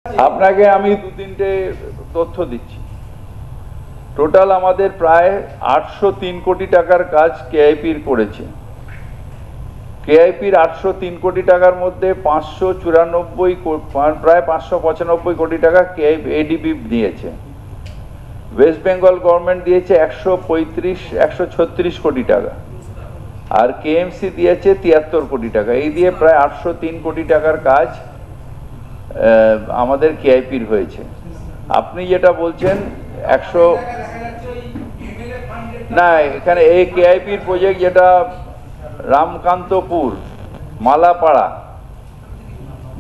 আপনাকে আমি দু তিনটে তথ্য দিচ্ছি। টোটাল আমাদের প্রায় 803 কোটি টাকার কাজ কেআইপির করেছে। কেআইপির 803 কোটি টাকার মধ্যে 594 প্রায় 595 কোটি টাকা কেআইপি এডিবি দিয়েছে। ওয়েস্ট বেঙ্গল গভর্নমেন্ট দিয়েছে 136 কোটি টাকা, আর কেএমসি দিয়েছে 73 কোটি টাকা। এই দিয়ে প্রায় 803 কোটি টাকার কাজ আমাদের কেআইপির হয়েছে। আপনি যেটা বলছেন 100 না, এখানে এই কেআইপির প্রজেক্ট যেটা রামকান্তপুর মালাপাড়া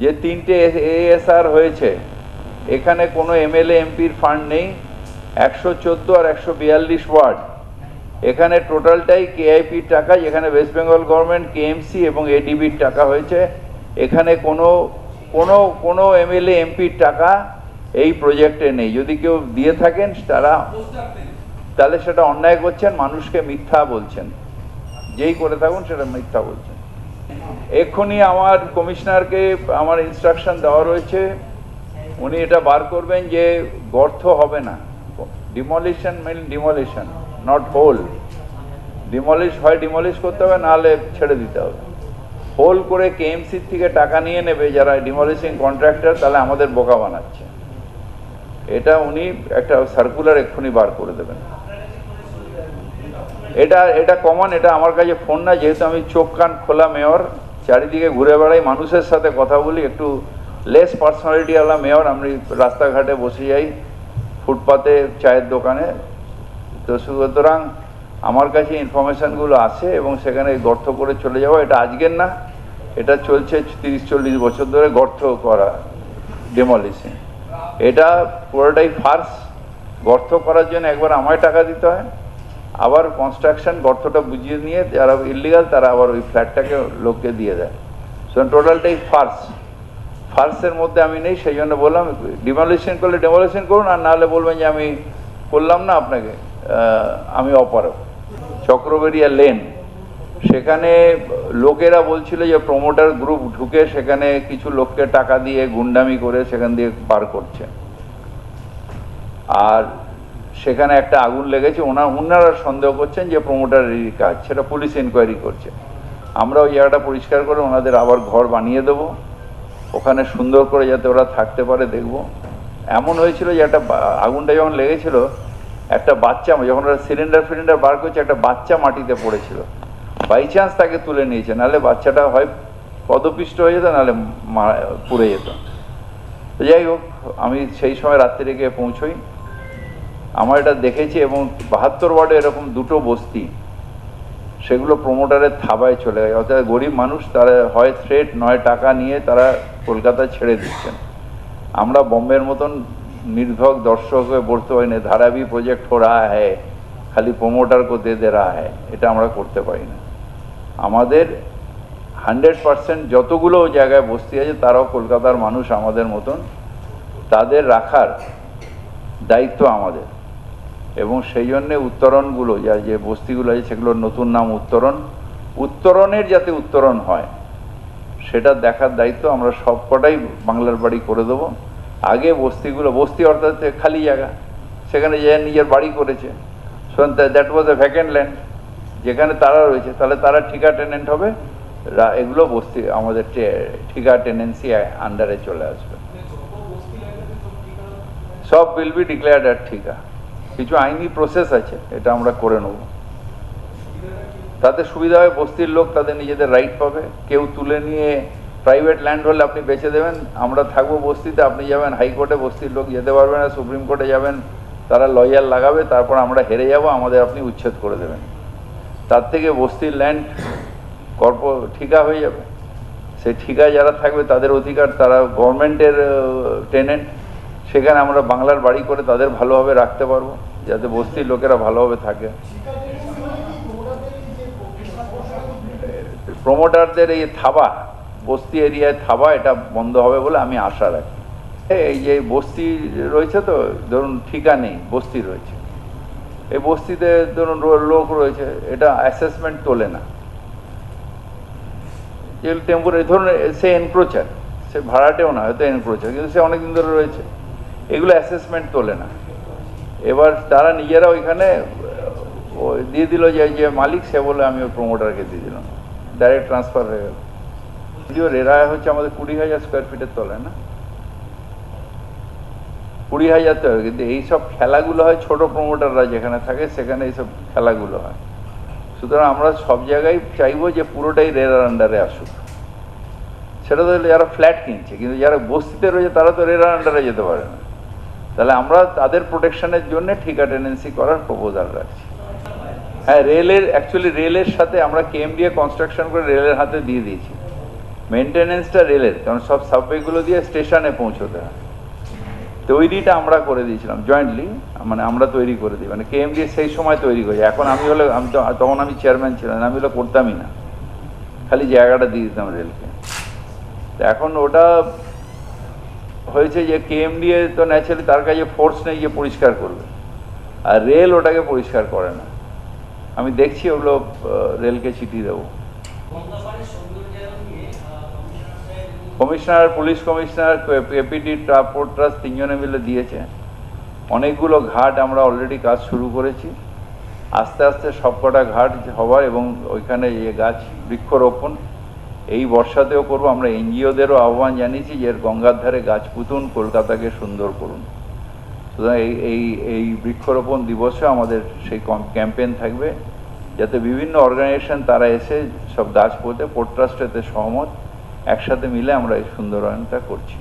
যে তিনটে এএসআর হয়েছে, এখানে কোনো এমএলএ এমপির ফান্ড নেই। 114 আর 142 ওয়ার্ড, এখানে টোটালটাই কেআইপির টাকা, যেখানে ওয়েস্ট বেঙ্গল গভর্নমেন্ট কেএমসি এবং এডিবির টাকা হয়েছে। এখানে কোনো এমএলএ এমপির টাকা এই প্রজেক্টে নেই। যদি কেউ দিয়ে থাকেন তাহলে সেটা অন্যায় করছেন, মানুষকে মিথ্যা বলছেন। যেই করে থাকুন সেটা মিথ্যা বলছেন। এক্ষুনি আমার কমিশনারকে আমার ইনস্ট্রাকশন দেওয়া রয়েছে, উনি এটা বার করবেন যে গর্ত হবে না। ডিমলিশন মিন ডিমলিশন, নট হোল। ডিমলিশ করতে হবে, নাহলে ছেড়ে দিতে হবে। হোল করে কেএমসির থেকে টাকা নিয়ে নেবে যারা ডিমলিশিং কন্ট্রাক্টর, তাহলে আমাদের বোকা বানাচ্ছে। এটা উনি একটা সার্কুলার এক্ষুনি বার করে দেবেন। এটা কমন, এটা আমার কাছে ফোন না, যেহেতু আমি চোখ কান খোলা মেয়র, চারিদিকে ঘুরে বেড়াই, মানুষের সাথে কথা বলি, একটু লেস পার্সোনালিটিওয়ালা মেয়র। আমি রাস্তাঘাটে বসে যাই, ফুটপাতে, চায়ের দোকানে, তো সুতরাং আমার কাছে ইনফরমেশানগুলো আছে এবং সেখানে গর্ত করে চলে যাওয়া এটা আজকের না, এটা চলছে 30-40 বছর ধরে গর্ত করা, ডেমলিশিং। এটা পুরোটাই ফার্স। গর্ত করার জন্য একবার আমায় টাকা দিতে হয়, আবার কনস্ট্রাকশন গর্তটা বুঝিয়ে নিয়ে যারা ইলিগাল তারা আবার ওই ফ্ল্যাটটাকে লোককে দিয়ে দেয়। সো টোটালটাই ফার্সের মধ্যে আমি নেই। সেই জন্য বললাম ডিমলিশন করলে ডেমলিশন করুন, আর নাহলে বলবেন যে আমি করলাম না, আপনাকে আমি অপারক। চক্রবেড়িয়া লেন, সেখানে লোকেরা বলছিল যে প্রমোটার গ্রুপ ঢুকে সেখানে কিছু লোককে টাকা দিয়ে গুন্ডামি করে সেখান দিয়ে পার করছে, আর সেখানে একটা আগুন লেগেছে। ওনারা সন্দেহ করছেন যে প্রমোটারেরই কাজ, সেটা পুলিশ ইনকোয়ারি করছে। আমরা ওই জায়গাটা পরিষ্কার করে ওনাদের আবার ঘর বানিয়ে দেব, ওখানে সুন্দর করে যাতে ওরা থাকতে পারে দেখব। এমন হয়েছিল যে একটা আগুনটা যখন লেগেছিল, একটা বাচ্চা, যখন ওরা সিলিন্ডার বার করছে, একটা বাচ্চা মাটিতে পড়েছিল। বাই চান্স তাকে তুলে নিয়েছে, নাহলে বাচ্চাটা হয় পদপিষ্ট হয়ে যেত, নাহলে পুড়ে যেত। তো যাই হোক, আমি সেই সময় রাত্রে গিয়ে পৌঁছই, আমার এটা দেখেছি। এবং 72 ওয়ার্ডে এরকম দুটো বস্তি, সেগুলো প্রমোটারের থাবায় চলে গেছে। অর্থাৎ গরিব মানুষ, তারা হয় থ্রেট নয় টাকা নিয়ে তারা কলকাতা ছেড়ে দিচ্ছেন। আমরা বম্বের মতন निर्धक दर्शक হয়ে বলতে হয় না ধারাবি প্রজেক্ট हो रहा है, খালি প্রমোটার को दे दे रहा है, এটা আমরা করতে পারি না। আমাদের 100% যতগুলো জায়গায় বস্তি আছে তারাও কলকাতার মানুষ আমাদের মতন, তাদের রাখার দায়িত্ব আমাদের। এবং সেই জন্য উত্তরণগুলো যে বস্তিগুলো আছে সেগুলোর নতুন নাম উত্তরণের যাতে উত্তরণ হয় সেটা দেখার দায়িত্ব আমরা সবকটাই বাংলার বাড়ি করে দেবো। আগে বস্তিগুলো, বস্তি অর্থাৎ খালি জায়গা, সেখানে যে নিজের বাড়ি করেছে, that was A vacant land, যেখানে তারা রয়েছে, তাহলে তারা ঠিকা টেনেন্ট হবে। এগুলো বস্তি আমাদের ঠিকা টেনেন্সি আন্ডারে চলে আসবে। সব উইল বি ডিক্লেয়ার্ড আর ঠিকা। কিছু আইনি প্রসেস আছে, এটা আমরা করে নেব। তাতে সুবিধা হয়, বস্তির লোক তাদের নিজেদের রাইট পাবে। কেউ তুলে নিয়ে প্রাইভেট ল্যান্ড হলে আপনি বেচে দেবেন, আমরা থাকবো বস্তিতে, আপনি যাবেন হাইকোর্টে, বস্তির লোক যেতে পারবে না, সুপ্রিম কোর্টে যাবেন, তারা লয়ার লাগাবে, তারপর আমরা হেরে যাব, আমাদের আপনি উচ্ছেদ করে দেবেন। তার থেকে বস্তির ল্যান্ড ঠিকা হয়ে যাবে। সেই ঠিকা যারা থাকবে তাদের অধিকার, তারা গভর্নমেন্টের টেনেন্ট, সেখানে আমরা বাংলার বাড়ি করে তাদের ভালোভাবে রাখতে পারবো, যাতে বস্তির লোকেরা ভালোভাবে থাকে। প্রমোটারদের এই থাবা, বস্তি এরিয়ায় থাবা, এটা বন্ধ হবে বলে আমি আশা রাখি। এই যে বস্তি রয়েছে, তো ধরুন ঠিকা নেই, বস্তি রয়েছে, এই বস্তিতে ধরুন লোক রয়েছে, এটা অ্যাসেসমেন্ট তোলে না, টেম্পোরারি ধরুন সে সে ভাড়াটেও না, হয়তো এনক্রোচার, কিন্তু সে অনেকদিন ধরে রয়েছে। এগুলো অ্যাসেসমেন্ট তোলে না। এবার তারা নিজেরা ওইখানে দিয়ে দিল যে মালিক, সে বলে আমি ওই প্রমোটারকে দিয়ে দিলাম, ডাইরেক্ট ট্রান্সফার হয়ে গেল। যদিও রেরা হচ্ছে আমাদের 20,000 স্কোয়ার ফিটের তলায় না, 20,000 তো, কিন্তু এইসব খেলাগুলো হয় ছোট প্রমোটাররা যেখানে থাকে সেখানে এইসব খেলাগুলো হয়। সুতরাং আমরা সব জায়গায় চাইবো যে পুরোটাই রেরার আন্ডারে আসুক। সেটা তো যারা ফ্ল্যাট কিনছে, কিন্তু যারা বস্তিতে রয়েছে তারা তো রেরার আন্ডারে যেতে পারে না। তাহলে আমরা তাদের প্রোটেকশনের জন্য ঠিকা টেনেন্সি করার প্রপোজাল রাখছি। হ্যাঁ, রেলের সাথে আমরা কেএমডিএ কনস্ট্রাকশন করে রেলের হাতে দিয়ে দিয়েছি। মেনটেনেন্সটা রেলের, কারণ সব সাবওয়েগুলো দিয়ে স্টেশনে পৌঁছতে হয়। তৈরিটা আমরা করে দিয়েছিলাম জয়েন্টলি, মানে আমরা তৈরি করে দিই, মানে কেএমডিএ সেই সময় তৈরি করেছি। এখন আমি হলে তখন আমি চেয়ারম্যান ছিলাম, আমি হলে করতামই না, খালি জায়গাটা দিয়ে দিতাম রেলকে। এখন ওটা হয়েছে যে কেএমডিএ তো ন্যাচারালি তার কাছে ফোর্স নেই যে পরিষ্কার করবে, আর রেল ওটাকে পরিষ্কার করে না। আমি দেখছি ওগুলো রেলকে চিঠি দেবো। Commissioner, police commissioner, APD, port trust তিনজনে মিলে দিয়েছে। অনেকগুলো ঘাট আমরা অলরেডি কাজ শুরু করেছি। আস্তে আস্তে সবকটা ঘাট হবার, এবং ওইখানে যে গাছ বৃক্ষরোপণ এই বর্ষাতেও করবো। আমরা এনজিওদেরও আহ্বান জানিয়েছি যে গঙ্গার ধারে গাছ পুঁতুন, কলকাতাকে সুন্দর করুন। সুতরাং এই বৃক্ষরোপণ দিবসে আমাদের সেই ক্যাম্পেইন থাকবে, যাতে বিভিন্ন অর্গানাইজেশন তারা এসে সব গাছ পোঁতে। পোর্ট ট্রাস্ট এতে সহমত, একসাথে মিলে আমরা এই সুন্দরায়নটা করছি।